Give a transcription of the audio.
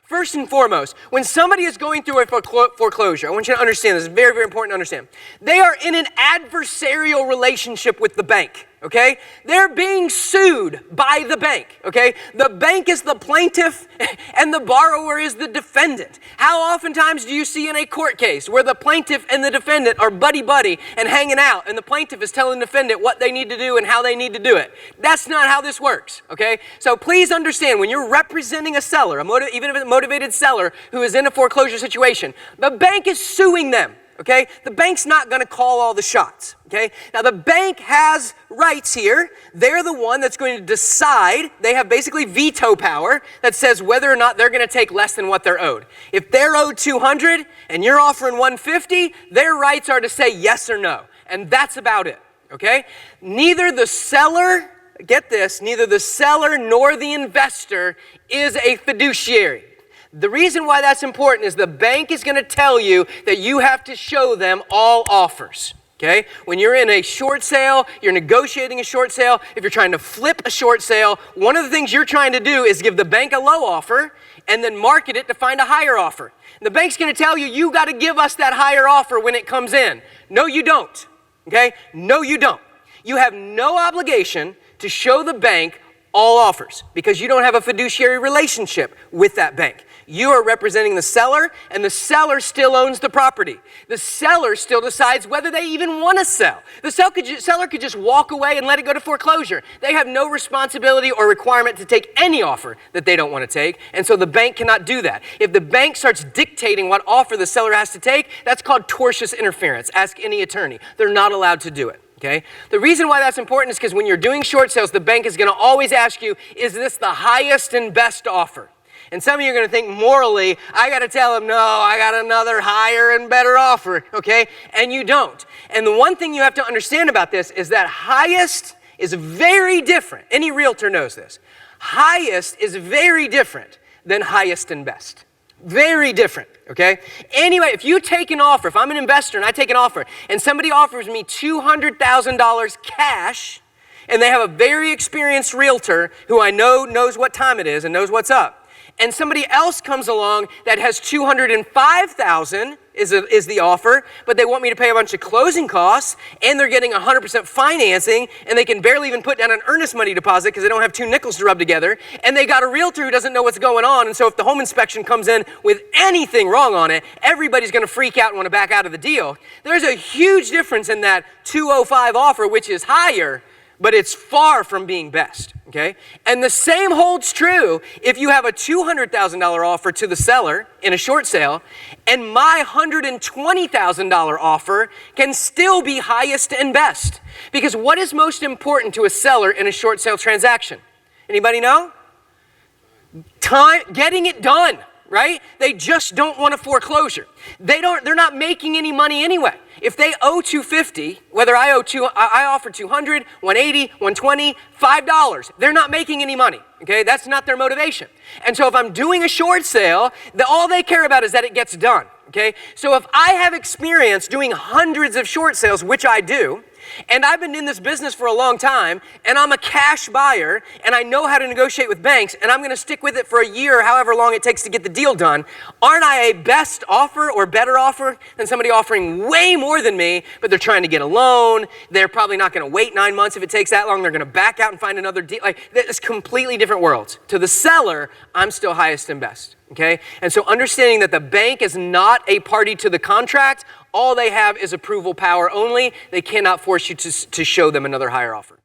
First and foremost, when somebody is going through a foreclosure, I want you to understand this, is very, very important to understand. They are in an adversarial relationship with the bank, okay? They're being sued by the bank, okay? The bank is the plaintiff and the borrower is the defendant. How oftentimes do you see in a court case where the plaintiff and the defendant are buddy-buddy and hanging out, and the plaintiff is telling the defendant what they need to do and how they need to do it? That's not how this works, okay? So please understand, when you're representing a seller, even if it's a motivated seller who is in a foreclosure situation, the bank is suing them. Okay? The bank's not going to call all the shots. Okay? Now the bank has rights here. They're the one that's going to decide. They have basically veto power that says whether or not they're going to take less than what they're owed. If they're owed $200 and you're offering $150, their rights are to say yes or no. And that's about it. Okay? Neither the seller, get this, neither the seller nor the investor is a fiduciary. The reason why that's important is the bank is going to tell you that you have to show them all offers, okay? When you're in a short sale, you're negotiating a short sale, if you're trying to flip a short sale, one of the things you're trying to do is give the bank a low offer and then market it to find a higher offer. And the bank's going to tell you, you got to give us that higher offer when it comes in. No, you don't, okay? No, you don't. You have no obligation to show the bank all offers because you don't have a fiduciary relationship with that bank. You are representing the seller, and the seller still owns the property. The seller still decides whether they even want to sell. The seller could just walk away and let it go to foreclosure. They have no responsibility or requirement to take any offer that they don't want to take, and so the bank cannot do that. If the bank starts dictating what offer the seller has to take, that's called tortious interference. Ask any attorney. They're not allowed to do it. Okay? The reason why that's important is because when you're doing short sales, the bank is going to always ask you, is this the highest and best offer? And some of you are going to think morally, I got to tell them, no, I got another higher and better offer, okay? And you don't. And the one thing you have to understand about this is that highest is very different. Any realtor knows this. Highest is very different than highest and best. Very different, okay? Anyway, if you take an offer, if I'm an investor and I take an offer, and somebody offers me $200,000 cash, and they have a very experienced realtor who I know knows what time it is and knows what's up, and somebody else comes along that has $205,000 is the offer, but they want me to pay a bunch of closing costs, and they're getting 100% financing, and they can barely even put down an earnest money deposit because they don't have two nickels to rub together, and they got a realtor who doesn't know what's going on, and so if the home inspection comes in with anything wrong on it, everybody's going to freak out and want to back out of the deal. There's a huge difference in that 205 offer, which is higher, but it's far from being best, okay? And the same holds true if you have a $200,000 offer to the seller in a short sale, and my $120,000 offer can still be highest and best. Because what is most important to a seller in a short sale transaction? Anybody know? Time, getting it done, right? They just don't want a foreclosure. They're not making any money anyway. If they owe $250, whether I offer $200, $180, $120, $5, they're not making any money, okay? That's not their motivation. And so if I'm doing a short sale, all they care about is that it gets done, okay? So if I have experience doing hundreds of short sales, which I do, and I've been in this business for a long time, and I'm a cash buyer, and I know how to negotiate with banks, and I'm going to stick with it for a year, however long it takes to get the deal done, aren't I a best offer or better offer than somebody offering way more than me, but they're trying to get a loan? They're probably not going to wait 9 months if it takes that long. They're going to back out and find another deal. Like, it's completely different worlds. To the seller, I'm still highest and best. Okay? And so understanding that the bank is not a party to the contract, all they have is approval power only. They cannot force you to show them another higher offer.